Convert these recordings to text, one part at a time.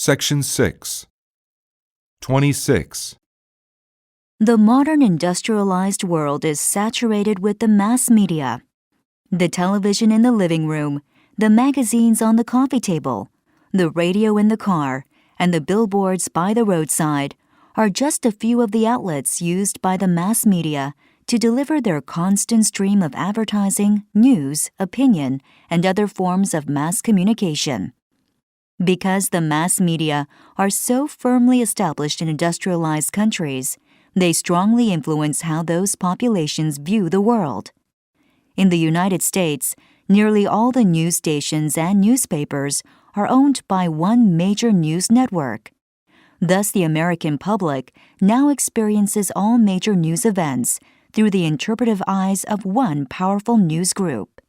Section 6. 26. The modern industrialized world is saturated with the mass media. The television in the living room, the magazines on the coffee table, the radio in the car, and the billboards by the roadside are just a few of the outlets used by the mass media to deliver their constant stream of advertising, news, opinion, and other forms of mass communication. Because the mass media are so firmly established in industrialized countries, they strongly influence how those populations view the world. In the United States, nearly all the news stations and newspapers are owned by one major news network. Thus, the American public now experiences all major news events through the interpretive eyes of one powerful news group.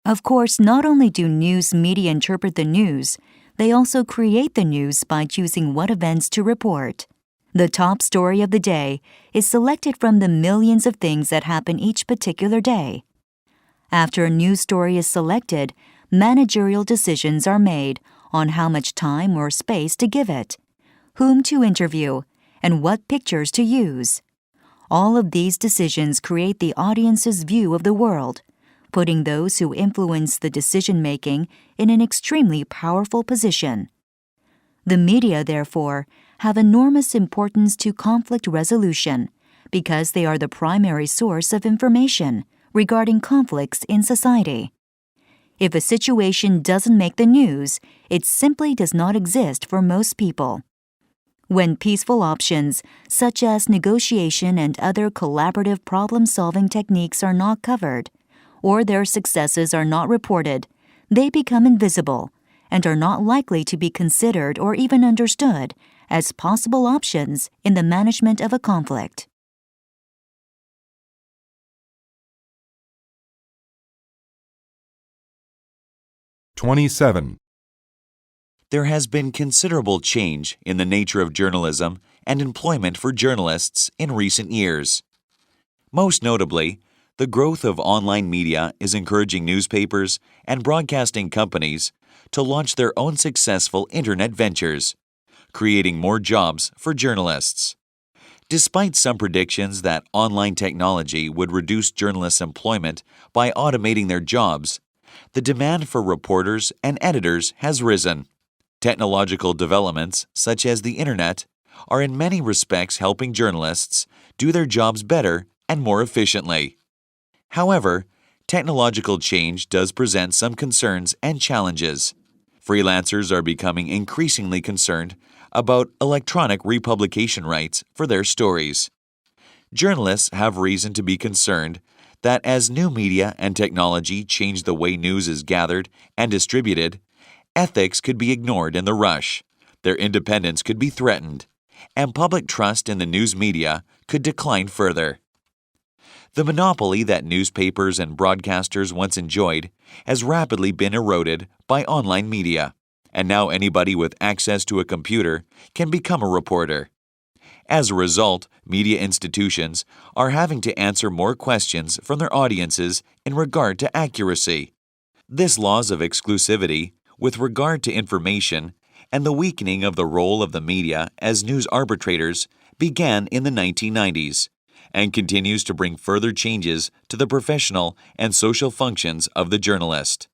Of course, not only do news media interpret the news, they also create the news by choosing what events to report. The top story of the day is selected from the millions of things that happen each particular day. After a news story is selected, managerial decisions are made on how much time or space to give it, whom to interview, and what pictures to use. All of these decisions create the audience's view of the world, putting those who influence the decision-making in an extremely powerful position. The media, therefore, have enormous importance to conflict resolution because they are the primary source of information regarding conflicts in society. If a situation doesn't make the news, it simply does not exist for most people. When peaceful options, such as negotiation and other collaborative problem-solving techniques, are not covered, or their successes are not reported, they become invisible and are not likely to be considered or even understood as possible options in the management of a conflict. (27) There has been considerable change in the nature of journalism and employment for journalists in recent years. Most notably, the growth of online media is encouraging newspapers and broadcasting companies to launch their own successful internet ventures, creating more jobs for journalists. Despite some predictions that online technology would reduce journalists' employment by automating their jobs, the demand for reporters and editors has risen. Technological developments, such as the internet, are in many respects helping journalists do their jobs better and more efficiently. However, technological change does present some concerns and challenges. Freelancers are becoming increasingly concerned about electronic republication rights for their stories. Journalists have reason to be concerned that as new media and technology change the way news is gathered and distributed, ethics could be ignored in the rush, their independence could be threatened, and public trust in the news media could decline further. The monopoly that newspapers and broadcasters once enjoyed has rapidly been eroded by online media, and now anybody with access to a computer can become a reporter. As a result, media institutions are having to answer more questions from their audiences in regard to accuracy. This loss of exclusivity with regard to information and the weakening of the role of the media as news arbitrators began in the 1990s. And continues to bring further changes to the professional and social functions of the journalist.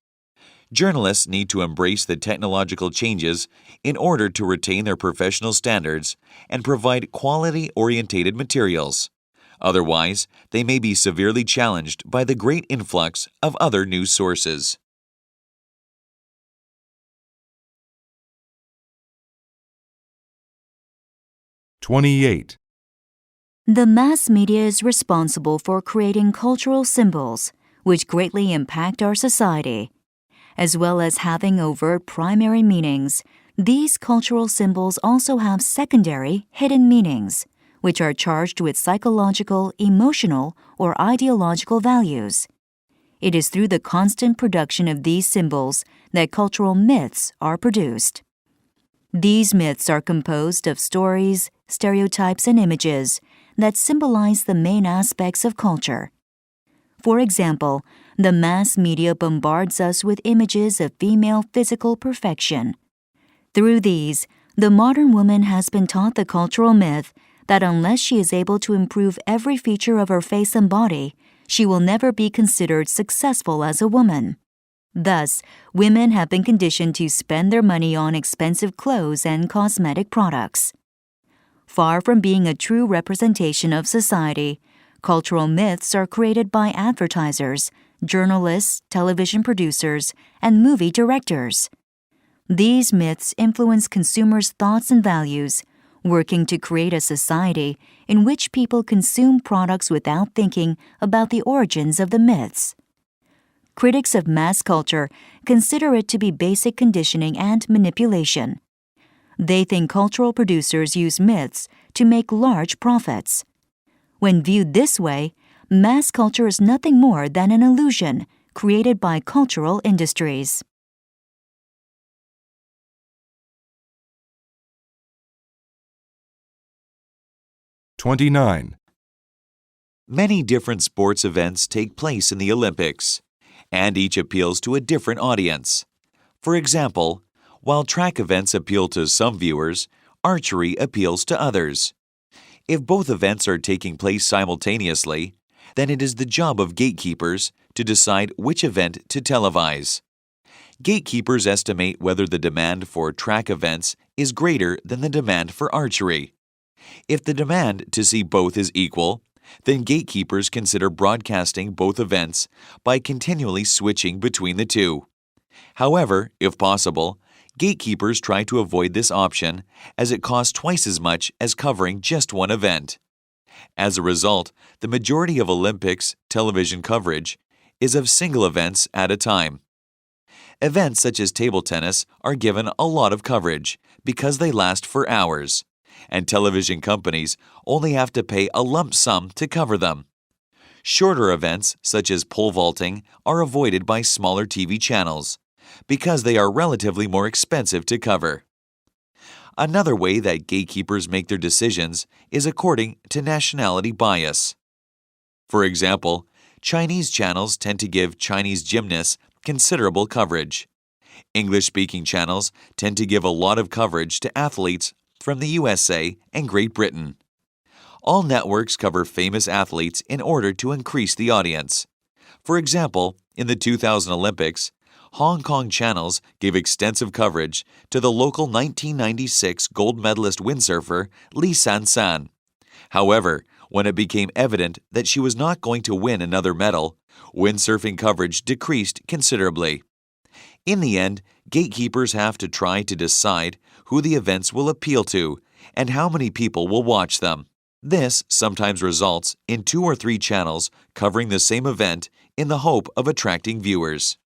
Journalists need to embrace the technological changes in order to retain their professional standards and provide quality-oriented materials. Otherwise, they may be severely challenged by the great influx of other news sources. (28) The mass media is responsible for creating cultural symbols, which greatly impact our society. As well as having overt primary meanings, these cultural symbols also have secondary, hidden meanings, which are charged with psychological, emotional, or ideological values. It is through the constant production of these symbols that cultural myths are produced. These myths are composed of stories, stereotypes, and images that symbolize the main aspects of culture. For example, the mass media bombards us with images of female physical perfection. Through these, the modern woman has been taught the cultural myth that unless she is able to improve every feature of her face and body, she will never be considered successful as a woman. Thus, women have been conditioned to spend their money on expensive clothes and cosmetic products. Far from being a true representation of society, cultural myths are created by advertisers, journalists, television producers, and movie directors. These myths influence consumers' thoughts and values, working to create a society in which people consume products without thinking about the origins of the myths. Critics of mass culture consider it to be basic conditioning and manipulation. They think cultural producers use myths to make large profits. When viewed this way, mass culture is nothing more than an illusion created by cultural industries. Twenty-nine. Many different sports events take place in the Olympics, and each appeals to a different audience. For example, while track events appeal to some viewers, archery appeals to others. If both events are taking place simultaneously, then it is the job of gatekeepers to decide which event to televise. Gatekeepers estimate whether the demand for track events is greater than the demand for archery. If the demand to see both is equal, then gatekeepers consider broadcasting both events by continually switching between the two. However, if possible, gatekeepers try to avoid this option as it costs twice as much as covering just one event. As a result, the majority of Olympics television coverage is of single events at a time. Events such as table tennis are given a lot of coverage because they last for hours, and television companies only have to pay a lump sum to cover them. Shorter events, such as pole vaulting, are avoided by smaller TV channels because they are relatively more expensive to cover. Another way that gatekeepers make their decisions is according to nationality bias. For example, Chinese channels tend to give Chinese gymnasts considerable coverage. English-speaking channels tend to give a lot of coverage to athletes from the USA and Great Britain. All networks cover famous athletes in order to increase the audience. For example, in the 2000 Olympics, Hong Kong channels gave extensive coverage to the local 1996 gold medalist windsurfer Li Sansan. However, when it became evident that she was not going to win another medal, windsurfing coverage decreased considerably. In the end, gatekeepers have to try to decide who the events will appeal to and how many people will watch them. This sometimes results in 2 or 3 channels covering the same event in the hope of attracting viewers.